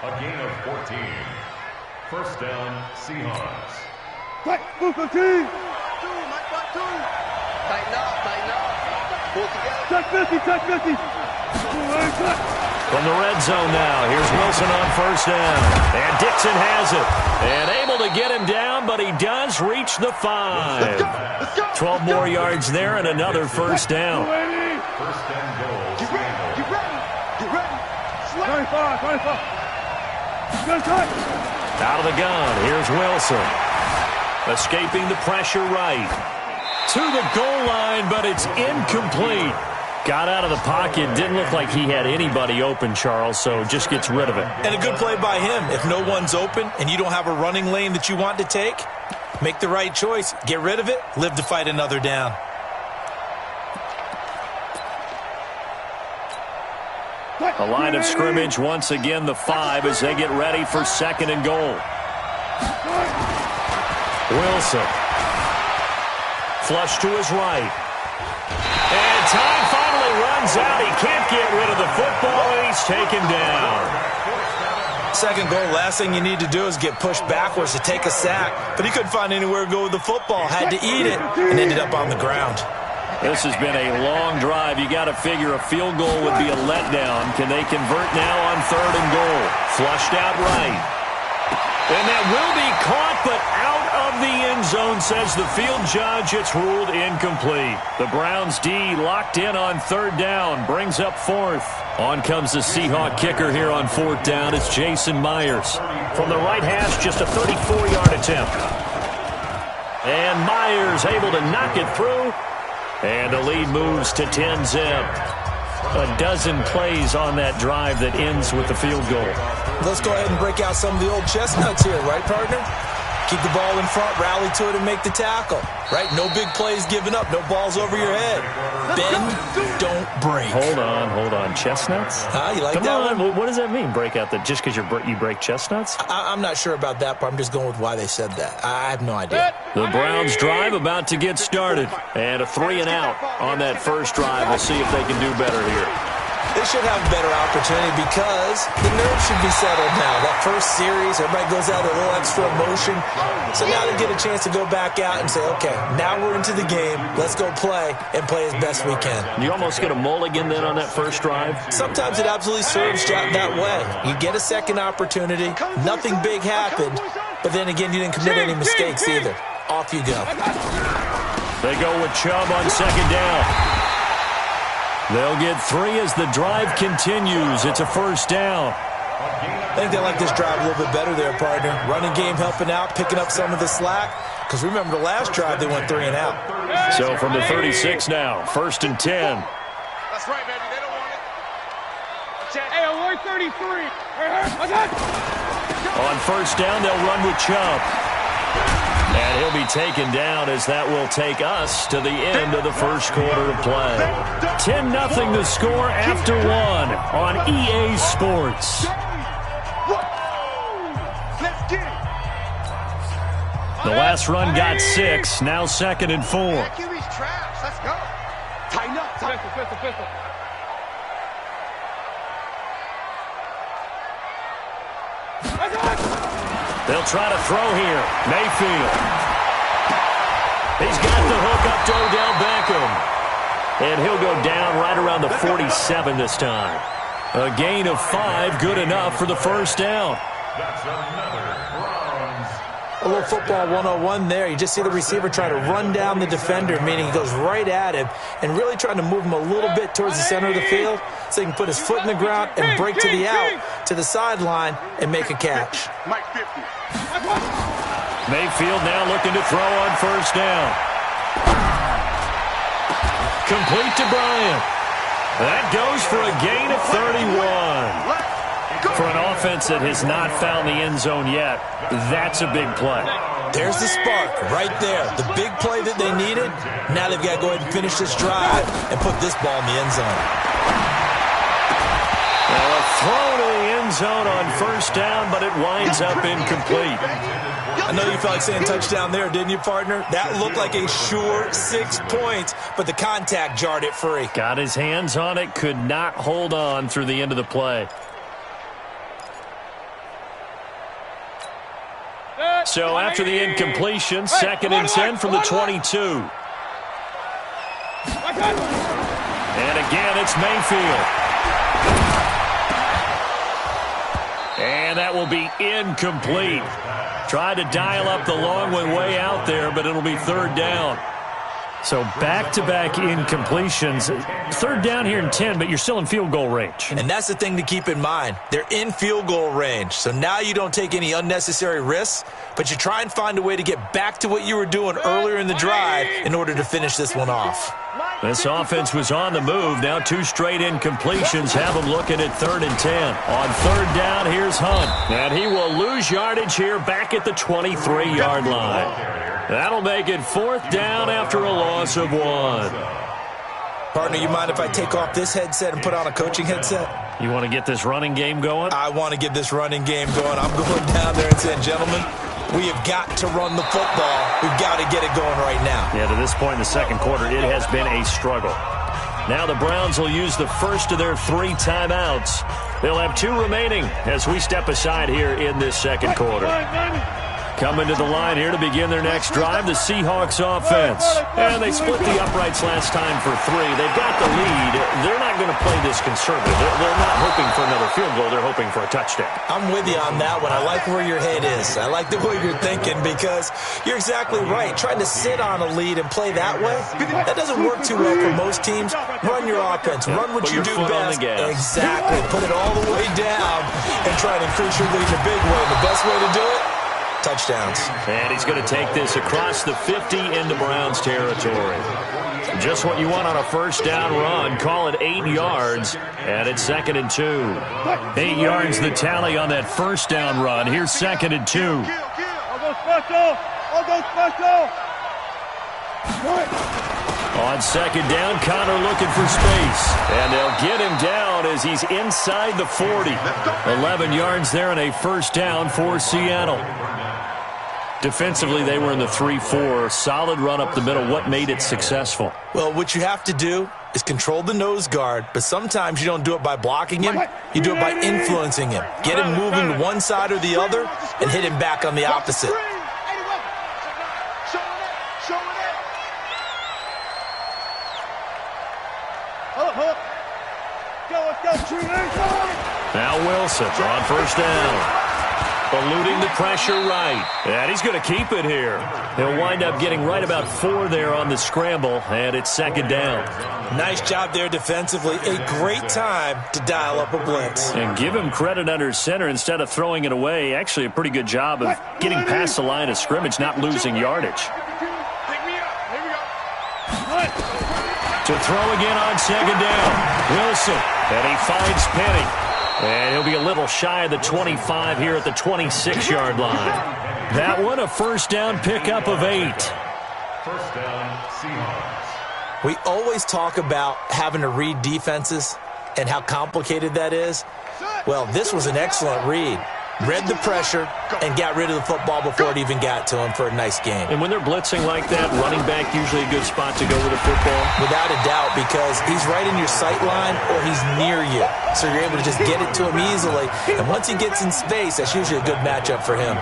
A gain of 14. First down, Seahawks. Tighten up. Pull together. Check 50. From the red zone now, here's Wilson on first down. And Dixon has it. And able to get him down, but he does reach the 5. 12 more yards there and another first down. First and goal. Get ready. 25. Out of the gun, here's Wilson. Escaping the pressure right. To the goal line, but it's incomplete. Got out of the pocket. Didn't look like he had anybody open, Charles, so just gets rid of it. And a good play by him. If no one's open and you don't have a running lane that you want to take, make the right choice. Get rid of it. Live to fight another down. A line of scrimmage, once again, the 5 as they get ready for second and goal. Wilson. Flush to his right. And time finally runs out. He can't get rid of the football, and he's taken down. Second goal, last thing you need to do is get pushed backwards to take a sack. But he couldn't find anywhere to go with the football. Had to eat it and ended up on the ground. This has been a long drive. You got to figure a field goal would be a letdown. Can they convert now on third and goal? Flushed out right. And that will be caught, but out of the end zone, says the field judge. It's ruled incomplete. The Browns D locked in on third down. Brings up fourth. On comes the Seahawk kicker here on fourth down. It's Jason Myers. From the right hash, just a 34-yard attempt. And Myers able to knock it through. And the lead moves to 10-zip. A dozen plays on that drive that ends with the field goal. Let's go ahead and break out some of the old chestnuts here, right, partner? Keep the ball in front, rally to it, and make the tackle. Right? No big plays given up. No balls over your head. Bend, don't break. Hold on. Chestnuts? You like Come that on. one? What does that mean, break out? Just because you break chestnuts? I'm not sure about that part. I'm just going with why they said that. I have no idea. The Browns drive about to get started. And a 3 and out on that first drive. We'll see if they can do better here. They should have a better opportunity because the nerves should be settled now. That first series, everybody goes out with a little extra emotion. So now they get a chance to go back out and say, okay, now we're into the game. Let's go play and play as best we can. You almost get a mulligan then on that first drive? Sometimes it absolutely serves that way. You get a second opportunity. Nothing big happened. But then again, you didn't commit any mistakes either. Off you go. They go with Chubb on second down. They'll get 3 as the drive continues. It's a first down. I think they like this drive a little bit better there, partner. Running game helping out, picking up some of the slack. Because remember the last drive, they went 3 and out. So from the 36 now, first and 10. That's right, baby. They don't want it. Hey, alert 33. On first down, they'll run with Chubb. And he'll be taken down as that will take us to the end of the first quarter of play. 10-0 the score after 1 on EA Sports. The last run got 6, now second and 4. Let's go. Tighten up. Pistol. They'll try to throw here. Mayfield. He's got the hook up to Odell Beckham. And he'll go down right around the 47 this time. A gain of 5, good enough for the first down. That's another Browns. A little football 101 there. You just see the receiver try to run down the defender, meaning he goes right at him and really trying to move him a little bit towards the center of the field so he can put his foot in the ground and break to the out, to the sideline, and make a catch. Mayfield now looking to throw on first down. Complete to Bryant. That goes for a gain of 31. For an offense that has not found the end zone yet, that's a big play. There's the spark right there. The big play that they needed. Now they've got to go ahead and finish this drive and put this ball in the end zone. Well, a throw to the end zone on first down, but it winds up incomplete. I know you felt like saying touchdown there, didn't you, partner? That looked like a sure 6 points, but the contact jarred it free. Got his hands on it, could not hold on through the end of the play. So after the incompletion, 2nd and 10 from the 22. And again, it's Mayfield. And that will be incomplete. Tried to dial up the long one way out there, but it'll be 3rd down. So back-to-back incompletions. 3rd down here and 10, but you're still in field goal range. And that's the thing to keep in mind. They're in field goal range. So now you don't take any unnecessary risks, but you try and find a way to get back to what you were doing earlier in the drive in order to finish this one off. This offense was on the move. Now 2 straight incompletions have them looking at 3rd and 10. On 3rd down, here's Hunt. And he will lose yardage here back at the 23-yard line. That'll make it 4th down after a loss of 1. Partner, you mind if I take off this headset and put on a coaching headset? You want to get this running game going? I want to get this running game going. I'm going down there and saying, gentlemen, we have got to run the football. We've got to get it going right now. Yeah, to this point in the 2nd quarter, it has been a struggle. Now the Browns will use the first of their 3 timeouts. They'll have 2 remaining as we step aside here in this 2nd quarter. Coming to the line here to begin their next drive, the Seahawks offense. And they split the uprights last time for 3. They've got the lead. They're not going to play this conservative. They're not hoping for another field goal. They're hoping for a touchdown. I'm with you on that one. I like where your head is. I like the way you're thinking because you're exactly right. Trying to sit on a lead and play that way, that doesn't work too well for most teams. Run your offense. Run what you do best. Exactly. Put it all the way down and try to increase your lead in a big way. The best way to do it, touchdowns. And he's going to take this across the 50 into Browns territory. Just what you want on a 1st down run. Call it 8 yards, and it's 2nd and 2. 8 yards the tally on that 1st down run. Here's 2nd and 2. On 2nd down, Connor looking for space. And they'll get him down as he's inside the 40. 11 yards there and a 1st down for Seattle. Defensively, they were in the 3-4. Solid run up the middle. What made it successful? Well, what you have to do is control the nose guard, but sometimes you don't do it by blocking him. You do it by influencing him. Get him moving to one side or the other and hit him back on the opposite. Now Wilson on 1st down. Eluding the pressure right. And he's going to keep it here. He'll wind up getting right about 4 there on the scramble, and it's 2nd down. Nice job there defensively. A great time to dial up a blitz. And give him credit under center instead of throwing it away. Actually a pretty good job of getting past the line of scrimmage, not losing yardage. To throw again on 2nd down. Wilson. And he finds Penny. And he'll be a little shy of the 25 here at the 26-yard line. That one, a 1st down pickup of 8. 1st down, Seahawks. We always talk about having to read defenses and how complicated that is. Well, this was an excellent read. Read the pressure and got rid of the football before it even got to him for a nice game. And when they're blitzing like that, running back usually a good spot to go with the football? Without a doubt, because he's right in your sight line or he's near you. So you're able to just get it to him easily. And once he gets in space, that's usually a good matchup for him.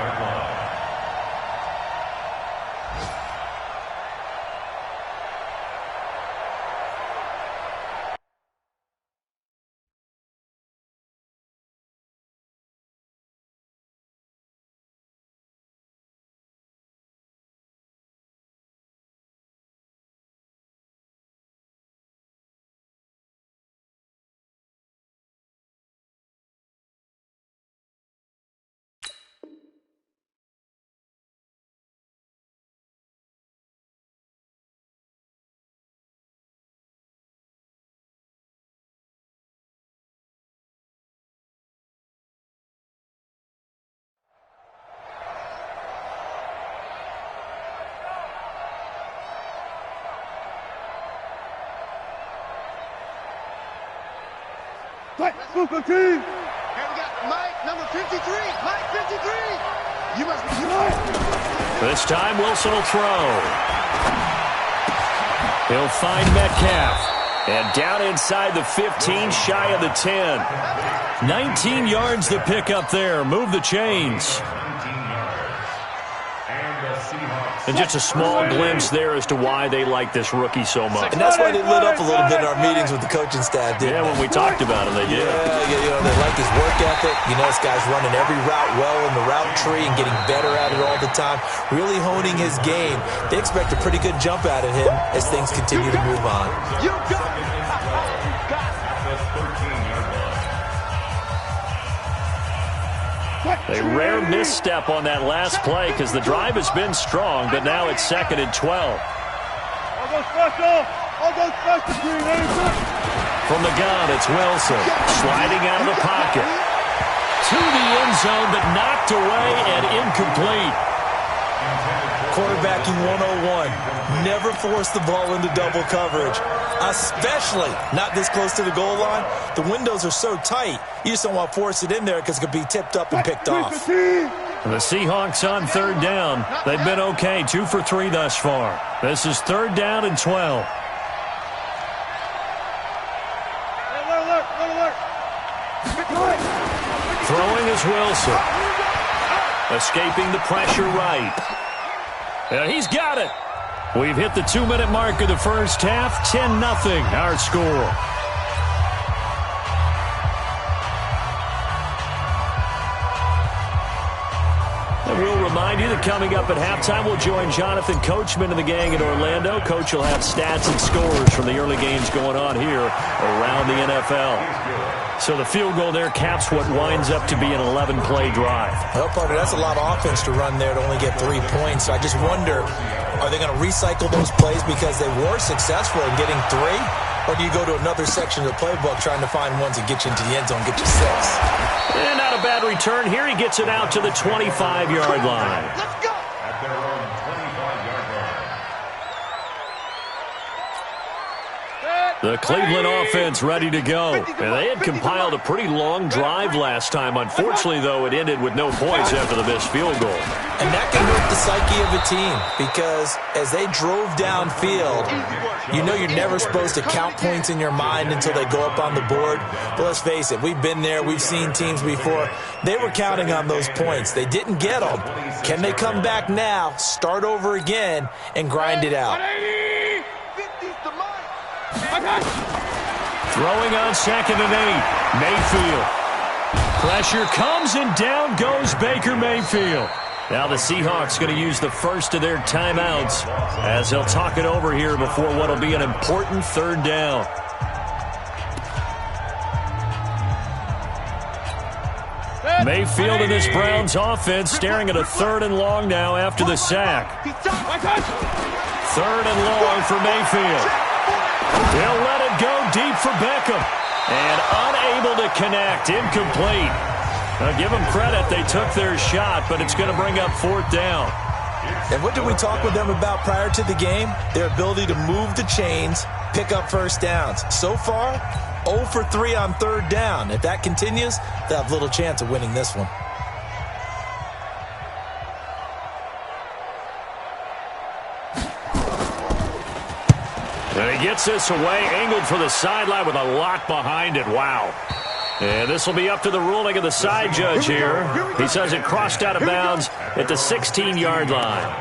Here we got Mike, number 53. Mike, 53. You must be. This time, Wilson will throw. He'll find Metcalf. And down inside the 15, shy of the 10. 19 yards to pick up there. Move the chains. And just a small glimpse there as to why they like this rookie so much. And that's why they lit up a little bit in our meetings with the coaching staff, didn't they? When we talked about it, they did. Yeah, they like his work ethic. This guy's running every route well in the route tree and getting better at it all the time, really honing his game. They expect a pretty good jump out of him as things continue to move on. A rare misstep on that last play because the drive has been strong, but now it's 2nd and 12. From the gun, it's Wilson sliding out of the pocket to the end zone, but knocked away and incomplete. Quarterbacking 101. Never force the ball into double coverage, especially not this close to the goal line. The windows are so tight, you just don't want to force it in there because it could be tipped up and picked off. The Seahawks on 3rd down. They've been okay, 2 for 3 thus far. This is 3rd down and 12. Throwing is Wilson. Escaping the pressure right. He's got it. We've hit the 2-minute mark of the first half. 10-0 our score. And we'll remind you that coming up at halftime, we'll join Jonathan Coachman and the gang in Orlando. Coach will have stats and scores from the early games going on here around the NFL. So the field goal there caps what winds up to be an 11-play drive. Well, partner, that's a lot of offense to run there to only get 3 points. So I just wonder, are they going to recycle those plays because they were successful in getting 3? Or do you go to another section of the playbook trying to find ones that get you into the end zone, get you 6? And not a bad return here. He gets it out to the 25-yard line. Let's go! At their own 25-yard line. The Cleveland offense ready to go. And they had compiled a pretty long drive last time. Unfortunately, though, it ended with no points after the missed field goal. And that can hurt the psyche of a team because as they drove downfield, you're never supposed to count points in your mind until they go up on the board. But let's face it, we've been there. We've seen teams before. They were counting on those points. They didn't get them. Can they come back now, start over again, and grind it out? Throwing on 2nd and 8. Mayfield. Pressure comes and down goes Baker Mayfield. Now the Seahawks going to use the first of their timeouts as they'll talk it over here before what will be an important 3rd down. Mayfield in this Browns offense staring at a 3rd and long now after the sack. 3rd and long for Mayfield. He'll let it go deep for Beckham. And unable to connect. Incomplete. Now, give them credit. They took their shot, but it's going to bring up 4th down. And what did we talk with them about prior to the game? Their ability to move the chains, pick up first downs. So far, 0 for 3 on 3rd down. If that continues, they'll have little chance of winning this one. And he gets this away, angled for the sideline with a lot behind it. Wow. And this will be up to the ruling of the side judge here. He says it crossed out of bounds at the 16-yard line.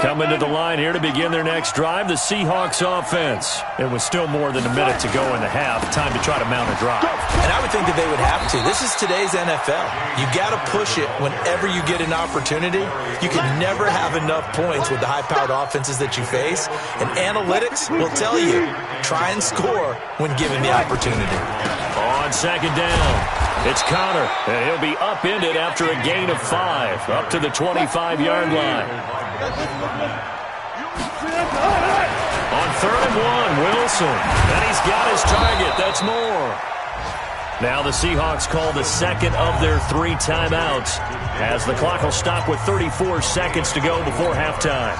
Coming to the line here to begin their next drive, the Seahawks offense. It was still more than a minute to go in the half. Time to try to mount a drive. And I would think that they would have to. This is today's NFL. You got to push it whenever you get an opportunity. You can never have enough points with the high-powered offenses that you face. And analytics will tell you, try and score when given the opportunity. On 2nd down, it's Connor. And he'll be upended after a gain of 5, up to the 25-yard line. On 3rd and 1, Wilson. And he's got his target. That's more. Now the Seahawks call the 2nd of their 3 timeouts as the clock will stop with 34 seconds to go before halftime.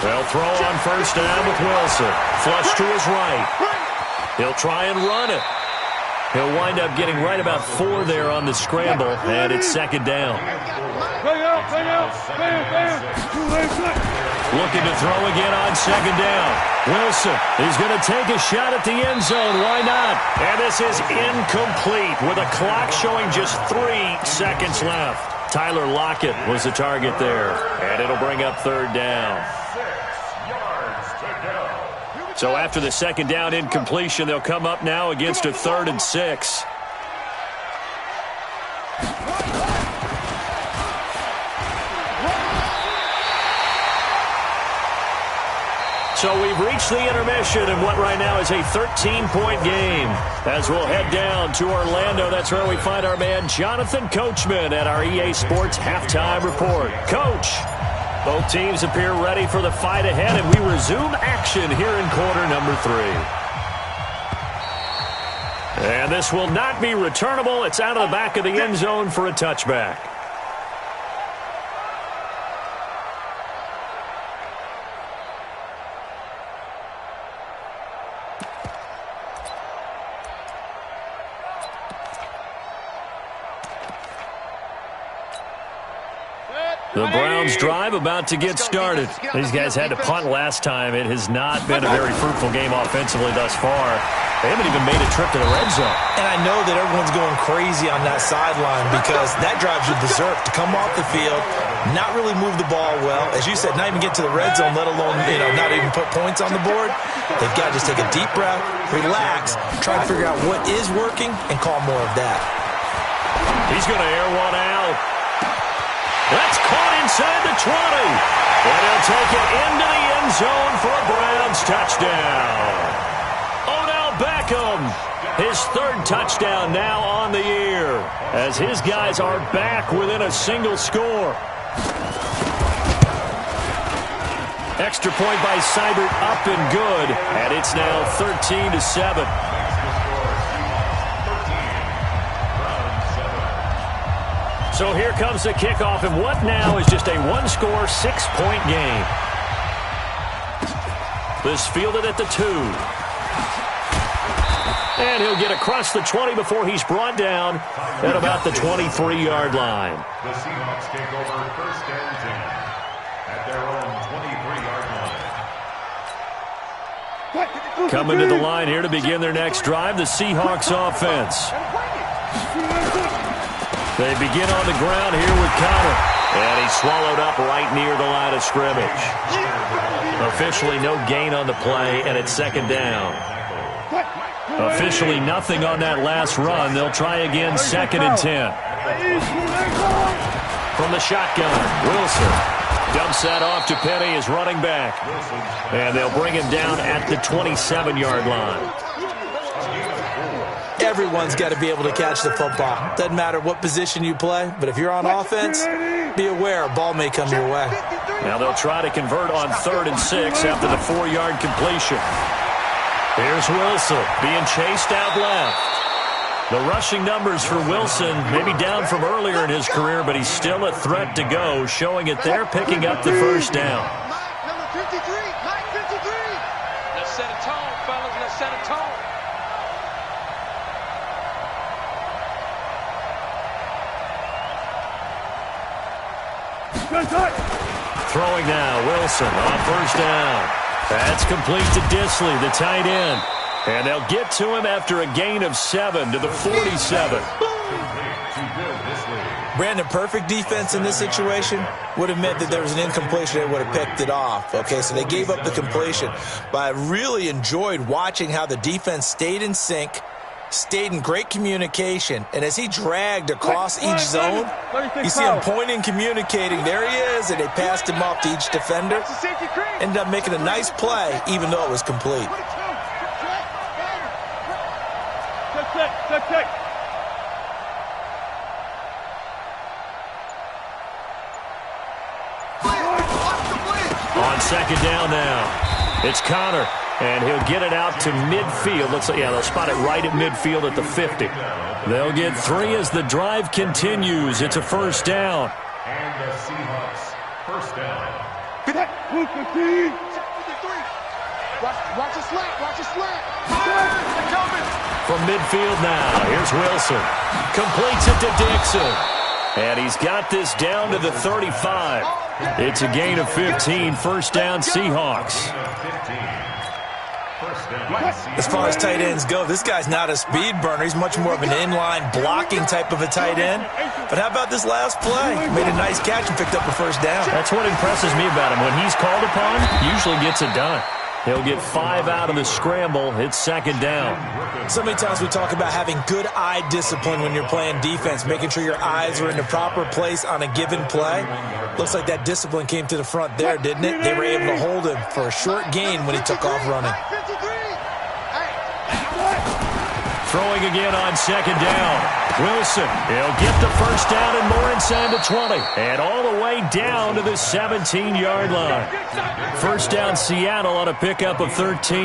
They'll throw on first down with Wilson. Flush to his right. He'll try and run it. He'll wind up getting right about 4 there on the scramble, and it's second down. Looking to throw again on second down. Wilson, he's going to take a shot at the end zone. Why not? And this is incomplete with a clock showing just 3 seconds left. Tyler Lockett was the target there, and it'll bring up third down. 6 yards to go. So after the second down incompletion, they'll come up now against a 3rd and 6. So we've reached the intermission in what right now is a 13-point game. As we'll head down to Orlando, that's where we find our man Jonathan Coachman at our EA Sports Halftime Report. Coach, both teams appear ready for the fight ahead, and we resume action here in quarter number 3. And this will not be returnable. It's out of the back of the end zone for a touchback. The Browns drive about to get started. These guys had to punt last time. It has not been a very fruitful game offensively thus far. They haven't even made a trip to the red zone. And I know that everyone's going crazy on that sideline because that drives you berserk to come off the field, not really move the ball well. As you said, not even get to the red zone, let alone, not even put points on the board. They've got to just take a deep breath, relax, try to figure out what is working, and call more of that. He's going to air one out. That's caught inside the 20. And he'll take it into the end zone for a Browns touchdown. Odell Beckham, his 3rd touchdown now on the year, as his guys are back within a single score. Extra point by Seibert up and good, and it's now 13-7. So here comes the kickoff, and what now is just a one-score, 6-point game. This fielded at the 2. And he'll get across the 20 before he's brought down at about the 23-yard line. The Seahawks take over first and 10 at their own 23-yard line. Coming to the line here to begin their next drive, the Seahawks offense. They begin on the ground here with Connor. And he's swallowed up right near the line of scrimmage. Officially no gain on the play, and it's second down. Officially nothing on that last run. They'll try again, 2nd and 10. From the shotgun, Wilson dumps that off to Penny, his running back. And they'll bring him down at the 27-yard line. Everyone's got to be able to catch the football. Doesn't matter what position you play, but if you're on offense, be aware a ball may come your way. Now they'll try to convert on 3rd and 6 after the 4-yard completion. Here's Wilson being chased out left. The rushing numbers for Wilson maybe down from earlier in his career, but he's still a threat to go, showing it there, picking up the first down. Number 53, Mike 53. Let's set a tone, fellas. Let's set a tone. Throwing now, Wilson on first down. That's complete to Disley, the tight end. And they'll get to him after a gain of 7 to the 47. Brandon, perfect defense in this situation would have meant that there was an incompletion. They would have picked it off. Okay, so they gave up the completion. But I really enjoyed watching how the defense stayed in sync, stayed in great communication, and as he dragged across each zone, you see him pointing, communicating. There he is, and they passed him off to each defender. Ended up making a nice play, even though it was complete. On second down now, it's Connor. And he'll get it out to midfield. Looks like, they'll spot it right at midfield at the 50. They'll get 3 as the drive continues. It's a first down. And the Seahawks, first down. Watch a slant. Watch a slant. From midfield now, here's Wilson. Completes it to Dixon. And he's got this down to the 35. It's a gain of 15. First down, Seahawks. As far as tight ends go, this guy's not a speed burner. He's much more of an inline blocking type of a tight end. But how about this last play? Made a nice catch and picked up a first down. That's what impresses me about him. When he's called upon, usually gets it done. He'll get 5 out of the scramble. It's second down. So many times we talk about having good eye discipline when you're playing defense, making sure your eyes are in the proper place on a given play. Looks like that discipline came to the front there, didn't it? They were able to hold him for a short gain when he took off running. Throwing again on second down. Wilson, he'll get the first down and more inside the 20. And all the way down to the 17-yard line. First down Seattle on a pickup of 13.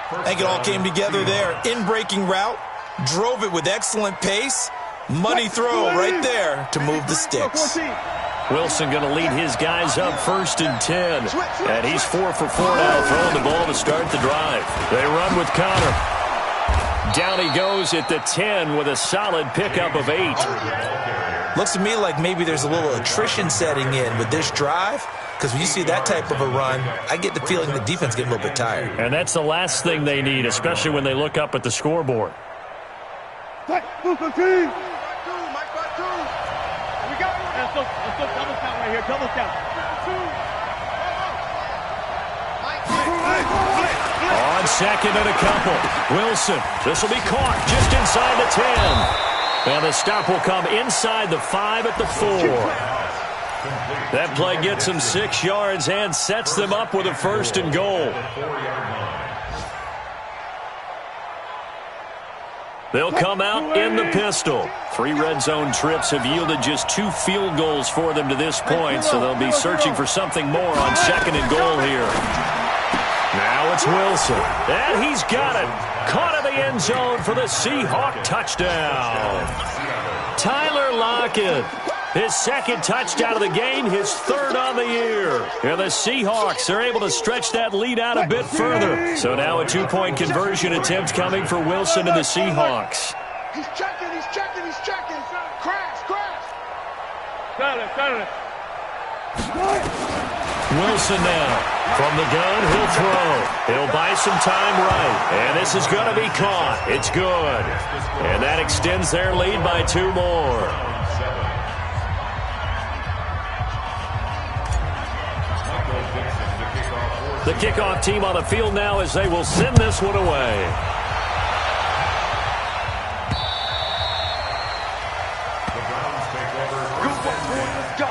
I think it all came together there. In-breaking route, drove it with excellent pace. Money throw right there to move the sticks. Wilson going to lead his guys up first and 10. And he's 4 for 4 now, throwing the ball to start the drive. They run with Connor. Down he goes at the 10 with a solid pickup of 8. Looks to me like maybe there's a little attrition setting in with this drive, because when you see that type of a run, I get the feeling the defense getting a little bit tired. And that's the last thing they need, especially when they look up at the scoreboard. Let's go. Let's go double count right here. Double count. On second and a couple. Wilson, this will be caught just inside the 10. And the stop will come inside the 5 at the 4. That play gets them 6 yards and sets them up with a first and goal. They'll come out in the pistol. 3 red zone trips have yielded just 2 field goals for them to this point, so they'll be searching for something more on second and goal here. Now it's Wilson, and he's got it. Caught in the end zone for the Seahawk touchdown. Tyler Lockett, his second touchdown of the game, his 3rd on the year. And the Seahawks are able to stretch that lead out a bit further. So now a 2-point conversion attempt coming for Wilson and the Seahawks. He's checking. Crash. Got it. Wilson now. From the gun, he'll throw. He'll buy some time right. And this is going to be caught. It's good. And that extends their lead by 2 more. The kickoff team on the field now as they will send this one away. Let's go.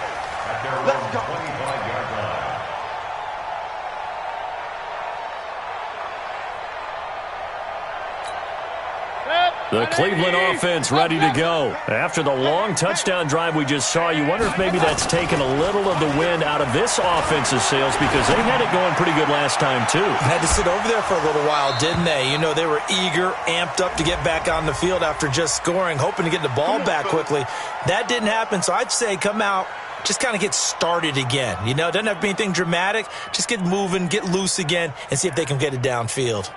The Cleveland offense ready to go. After the long touchdown drive we just saw, you wonder if maybe that's taken a little of the wind out of this offensive sails, because they had it going pretty good last time too. Had to sit over there for a little while, didn't they? You know, they were eager, amped up to get back on the field after just scoring, hoping to get the ball back quickly. That didn't happen, so I'd say come out, just kind of get started again. You know, doesn't have to be anything dramatic. Just get moving, get loose again, and see if they can get it downfield.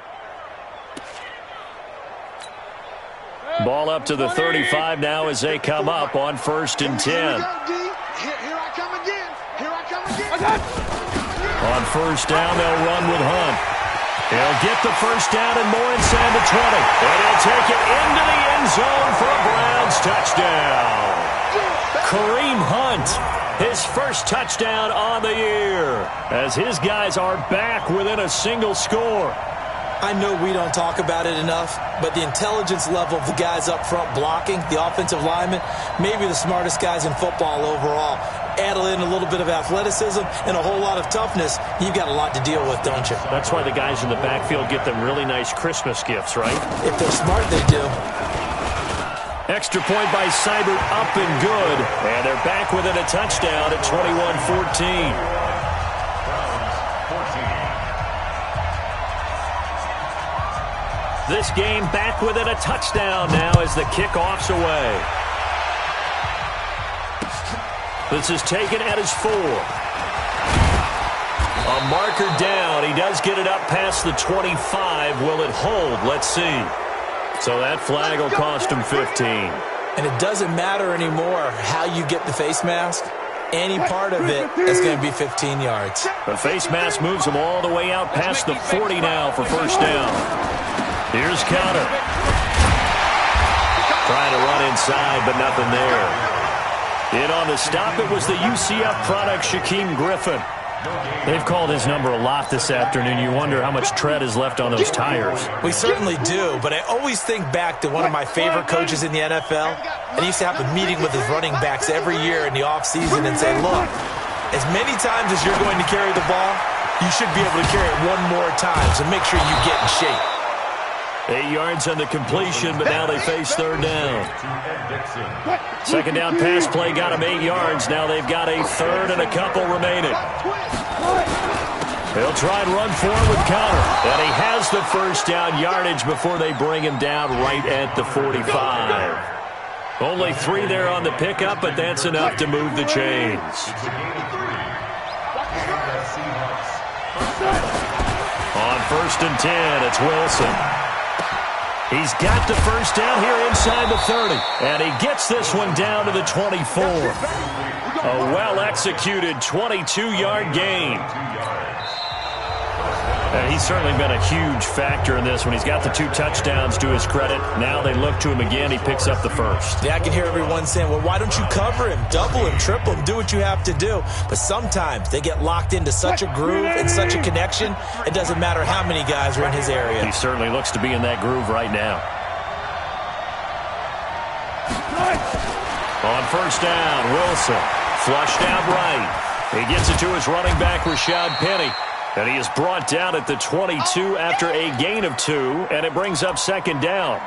Ball up to the 35 now as they come up on 1st and 10. Here I come again. On 1st down, they'll run with Hunt. He'll get the first down and more inside the 20. And he'll take it into the end zone for a Browns touchdown. Kareem Hunt, his first touchdown on the year, as his guys are back within a single score. I know we don't talk about it enough, but the intelligence level of the guys up front blocking, the offensive linemen, maybe the smartest guys in football overall. Add in a little bit of athleticism and a whole lot of toughness, you've got a lot to deal with, don't you? That's why the guys in the backfield get them really nice Christmas gifts, right? If they're smart, they do. Extra point by Seibert, up and good. And they're back within a touchdown at 21-14. This game back within a touchdown now as the kickoff's away. This is taken at his 4. A marker down. He does get it up past the 25. Will it hold? Let's see. So that flag will cost him 15. And it doesn't matter anymore how you get the face mask. Any part of it is going to be 15 yards. The face mask moves him all the way out past the 40 now for first down. Here's Counter. Trying to run inside, but nothing there. In on the stop, it was the UCF product, Shaquem Griffin. They've called his number a lot this afternoon. You wonder how much tread is left on those tires. We certainly do, but I always think back to one of my favorite coaches in the NFL. And he used to have a meeting with his running backs every year in the offseason and say, look, as many times as you're going to carry the ball, you should be able to carry it one more time, so make sure you get in shape. 8 yards on the completion, but now they face third down. Second down pass play got him 8 yards. Now they've got a third and a couple remaining. They'll try and run forward with Counter. And he has the first down yardage before they bring him down right at the 45. Only 3 there on the pickup, but that's enough to move the chains. On 1st and 10, it's Wilson. He's got the first down here inside the 30. And he gets this one down to the 24. A well-executed 22-yard gain. And he's certainly been a huge factor in this one. He's got the 2 touchdowns to his credit. Now they look to him again. He picks up the first. Yeah, I can hear everyone saying, well, why don't you cover him, double him, triple him, do what you have to do. But sometimes they get locked into such a groove and such a connection, it doesn't matter how many guys are in his area. He certainly looks to be in that groove right now. On first down, Wilson flushed out right. He gets it to his running back, Rashad Penny. And he is brought down at the 22 after a gain of 2, and it brings up second down.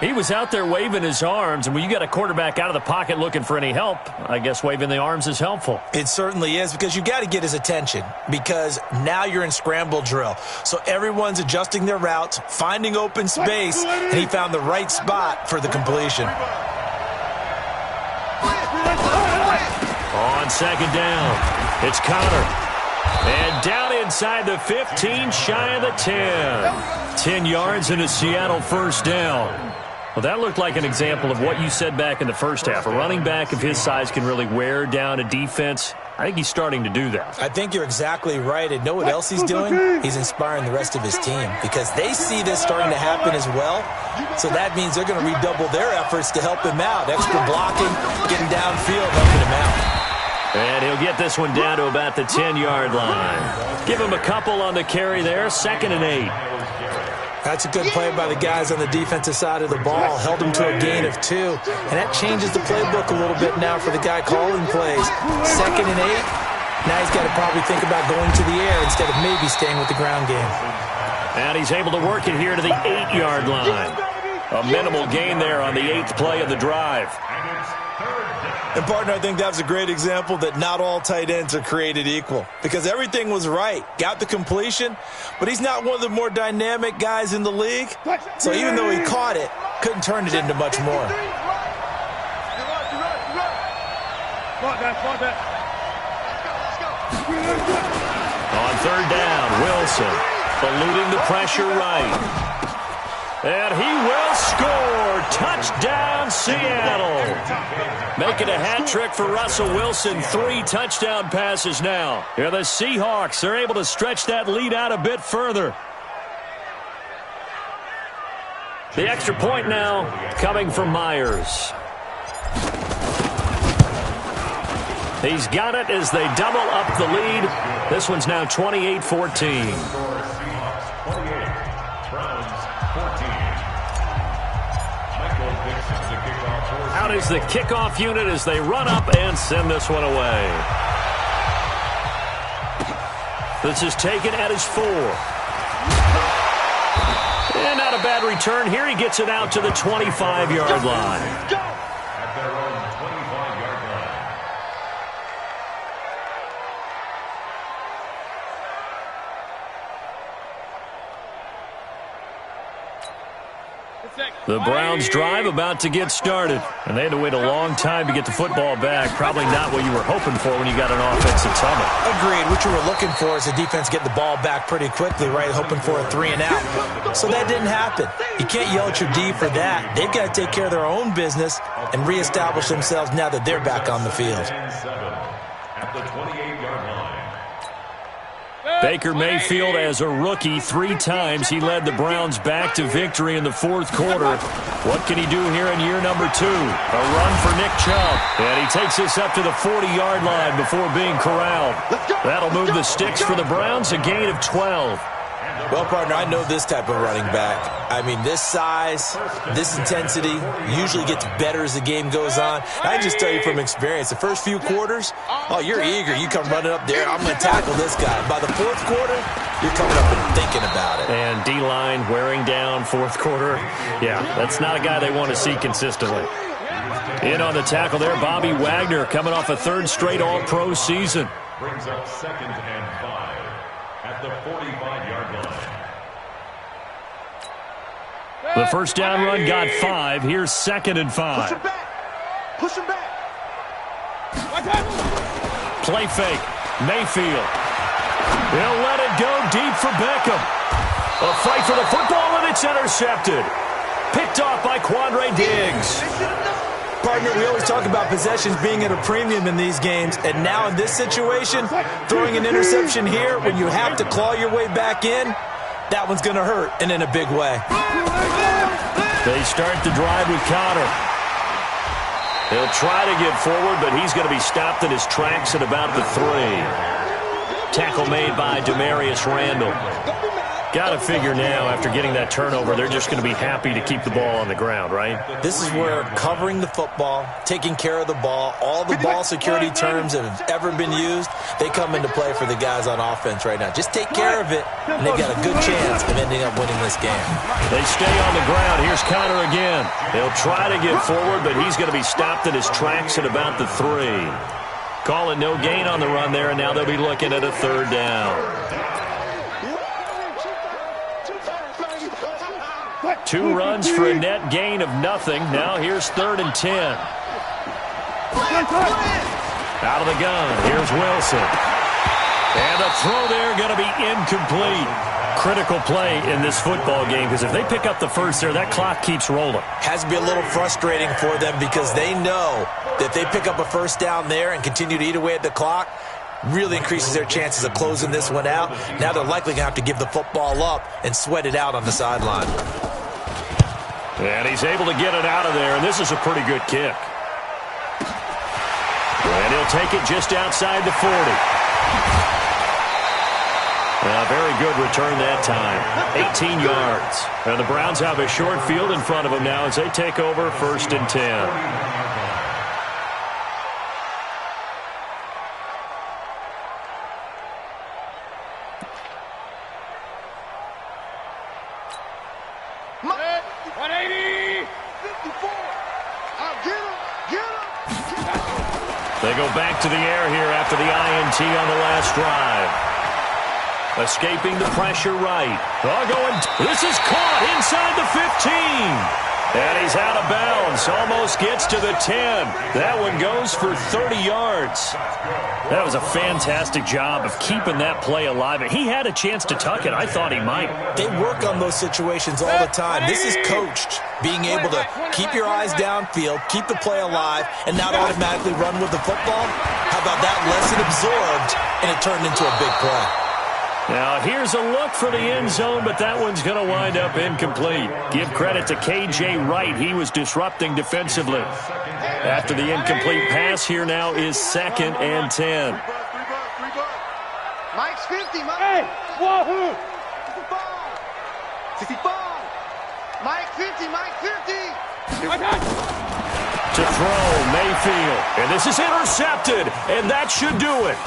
He was out there waving his arms, and when you got a quarterback out of the pocket looking for any help, I guess waving the arms is helpful. It certainly is, because you got to get his attention, because now you're in scramble drill. So everyone's adjusting their routes, finding open space, and he found the right spot for the completion. On second down, it's Counter. And down inside the 15, shy of the 10. 10 yards and a Seattle first down. Well, that looked like an example of what you said back in the first half. A running back of his size can really wear down a defense. I think he's starting to do that. I think you're exactly right. And know what else he's doing? He's inspiring the rest of his team, because they see this starting to happen as well. So that means they're going to redouble their efforts to help him out. Extra blocking, getting downfield, helping him out. And he'll get this one down to about the 10-yard line. Give him a couple on the carry there. 2nd and 8. That's a good play by the guys on the defensive side of the ball. Held him to a gain of 2. And that changes the playbook a little bit now for the guy calling plays. 2nd and 8. Now he's got to probably think about going to the air instead of maybe staying with the ground game. And he's able to work it here to the 8-yard line. A minimal gain there on the 8th play of the drive. And, partner, I think that was a great example that not all tight ends are created equal, because everything was right. Got the completion, but he's not one of the more dynamic guys in the league. So even though he caught it, couldn't turn it into much more. On third down, Wilson eluding the pressure right. And he will score. Touchdown, Seattle. Making a hat trick for Russell Wilson. 3 touchdown passes now. Yeah, the Seahawks are able to stretch that lead out a bit further. The extra point now coming from Myers. He's got it as they double up the lead. This one's now 28-14. Out is the kickoff unit as they run up and send this one away. This is taken at his 4. And not a bad return here. He gets it out to the 25-yard line. At their own 25-yard The Browns drive about to get started. And they had to wait a long time to get the football back. Probably not what you were hoping for when you got an offensive tunnel. Agreed. What you were looking for is the defense get the ball back pretty quickly, right? Hoping for a 3-and-out. So that didn't happen. You can't yell at your D for that. They've got to take care of their own business and reestablish themselves now that they're back on the field. At the 28-yard line. Baker Mayfield, as a rookie, 3 times he led the Browns back to victory in the fourth quarter. What can he do here in year number 2? A run for Nick Chubb. And he takes this up to the 40-yard line before being corralled. That'll move the sticks for the Browns, a gain of 12. Well, partner, I know this type of running back. I mean, this size, this intensity usually gets better as the game goes on. I just tell you from experience, the first few quarters, oh, you're eager. You come running up there, I'm going to tackle this guy. By the fourth quarter, you're coming up and thinking about it. And D-line wearing down fourth quarter. Yeah, that's not a guy they want to see consistently. In on the tackle there, Bobby Wagner coming off a 3rd straight All-Pro season. Brings up 2nd and 5 at the 45-yard line. The first down run got 5. Here's 2nd and 5. Push him back. Push him back. Play fake. Mayfield. He'll let it go deep for Beckham. A fight for the football, and it's intercepted. Picked off by Quandre Diggs. Partner, we always talk about possessions being at a premium in these games, and now in this situation, throwing an interception here when you have to claw your way back in, that one's going to hurt, and in a big way. They start the drive with Connor. He'll try to get forward, but he's going to be stopped in his tracks at about the 3. Tackle made by Demarius Randall. Got to figure now, after getting that turnover, they're just going to be happy to keep the ball on the ground, right? This is where covering the football, taking care of the ball, all the ball security terms that have ever been used, they come into play for the guys on offense right now. Just take care of it, and they've got a good chance of ending up winning this game. They stay on the ground. Here's Connor again. They'll try to get forward, but he's going to be stopped in his tracks at about the 3. Calling no gain on the run there, and now they'll be looking at a 3rd down. 2 runs for a net gain of nothing. Now here's 3rd and 10. Out of the gun. Here's Wilson. And the throw there going to be incomplete. Critical play in this football game, because if they pick up the first there, that clock keeps rolling. Has to be a little frustrating for them because they know that if they pick up a first down there and continue to eat away at the clock, really increases their chances of closing this one out. Now they're likely going to have to give the football up and sweat it out on the sideline. And he's able to get it out of there, and this is a pretty good kick. And he'll take it just outside the 40. A very good return that time. 18 yards. And the Browns have a short field in front of them now as they take over 1st and 10. They go back to the air here after the INT on the last drive. Escaping the pressure right. This is caught inside the 15. And he's out of bounds. Almost gets to the 10. That one goes for 30 yards. That was a fantastic job of keeping that play alive. And he had a chance to tuck it. I thought he might. They work on those situations all the time. This is coached. Being able to keep your eyes downfield, keep the play alive, and not automatically run with the football. How about that? Lesson absorbed, and it turned into a big play. Now, here's a look for the end zone, but that one's going to wind up incomplete. Give credit to K.J. Wright. He was disrupting defensively. After the incomplete pass, here now is 2nd and 10. Mike's 50, Mike. Hey, wahoo! 65. Mike 50, Mike 50. To throw, Mayfield. And this is intercepted, and that should do it.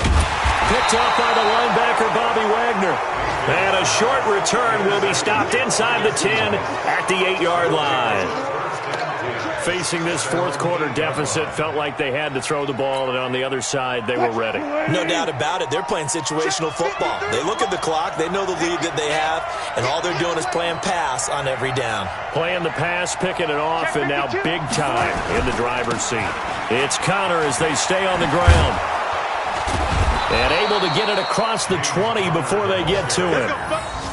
Picked off by the linebacker, Bobby Wagner. And a short return will be stopped inside the 10 at the 8-yard line. facing this fourth quarter deficit, felt like they had to throw the ball, and on the other side, they were ready. No doubt about it. They're playing situational football. They look at the clock, they know the lead that they have, and all they're doing is playing pass on every down. Playing the pass, picking it off, and now big time in the driver's seat. It's Connor as they stay on the ground. And able to get it across the 20 before they get to him.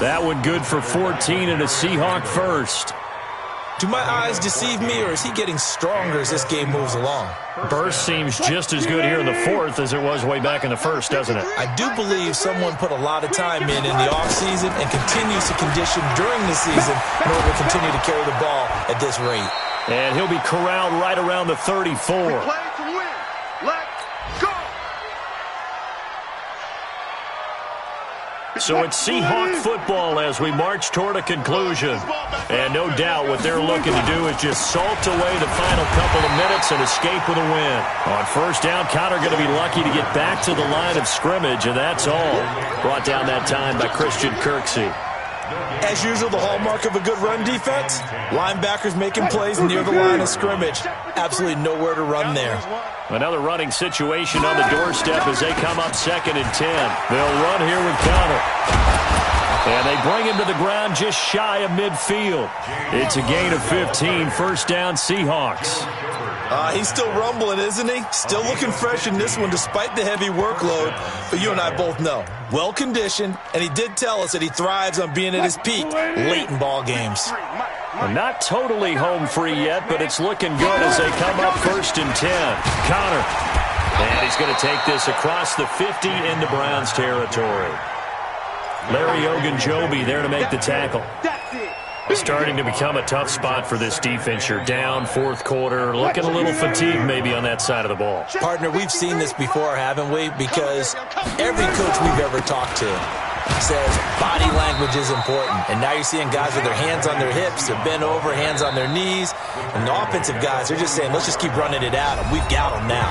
That one good for 14 and a Seahawk first. Do my eyes deceive me, or is he getting stronger as this game moves along? Burst seems just as good here in the fourth as it was way back in the first, doesn't it? I do believe someone put a lot of time in the offseason and continues to condition during the season in order to continue to carry the ball at this rate. And he'll be corralled right around the 34. So it's Seahawk football as we march toward a conclusion. And no doubt what they're looking to do is just salt away the final couple of minutes and escape with a win. On first down, Connor going to be lucky to get back to the line of scrimmage, and that's all. Brought down that time by Christian Kirksey. As usual, the hallmark of a good run defense, linebackers making plays near the line of scrimmage. Absolutely nowhere to run there. Another running situation on the doorstep as they come up 2nd and 10. They'll run here with Connor. And they bring him to the ground just shy of midfield. It's a gain of 15, first down Seahawks. He's still rumbling, isn't he? Still looking fresh in this one despite the heavy workload. But you and I both know, well-conditioned, and he did tell us that he thrives on being at his peak late in ball games. Not totally home free yet, but it's looking good as they come up 1st and 10. Connor. And he's going to take this across the 50 into Browns territory. Larry Ogunjobi there to make the tackle. Starting to become a tough spot for this defense. You're down fourth quarter, looking a little fatigued maybe on that side of the ball. Partner, we've seen this before, haven't we? Because every coach we've ever talked to says body language is important. And now you're seeing guys with their hands on their hips, they're bent over, hands on their knees. And the offensive guys, they're just saying, let's just keep running it at them. We've got them now.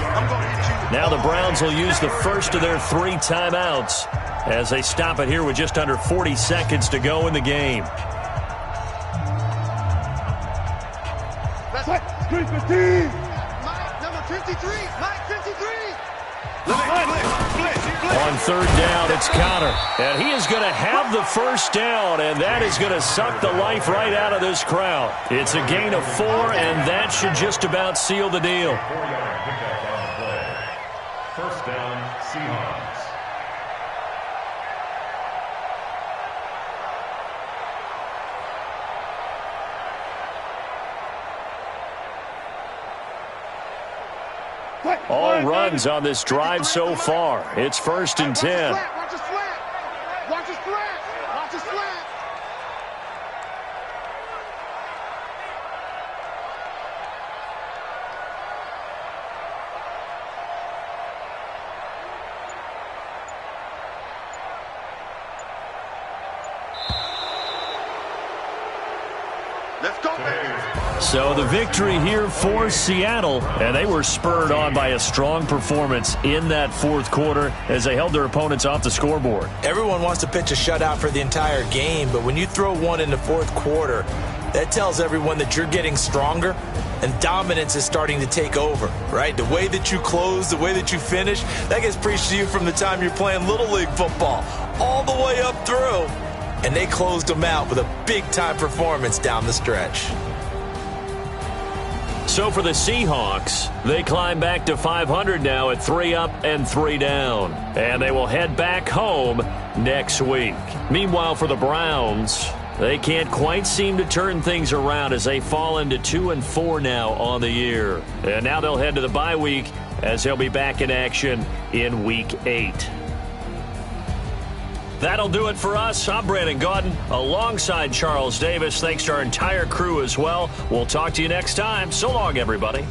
Now the Browns will use the first of their 3 timeouts as they stop it here with just under 40 seconds to go in the game. Mike, number 53. Mike, 53. On third down, it's Connor. And he is going to have the first down, and that is going to suck the life right out of this crowd. It's a gain of 4, and that should just about seal the deal. First down, Seahawks. All runs on this drive so far. It's 1st and 10. Watch his flat. Watch his flat. Watch his flat. Let's go, baby. So the victory here for Seattle, and they were spurred on by a strong performance in that fourth quarter as they held their opponents off the scoreboard. Everyone wants to pitch a shutout for the entire game, but when you throw one in the fourth quarter, that tells everyone that you're getting stronger and dominance is starting to take over, right? The way that you close, the way that you finish, that gets preached to you from the time you're playing Little League football all the way up through. And they closed them out with a big-time performance down the stretch. So for the Seahawks, they climb back to 500 now at 3 up and 3 down. And they will head back home next week. Meanwhile, for the Browns, they can't quite seem to turn things around as they fall into 2-4 now on the year. And now they'll head to the bye week as they'll be back in action in Week 8. That'll do it for us. I'm Brandon Gaudin alongside Charles Davis. Thanks to our entire crew as well. We'll talk to you next time. So long, everybody.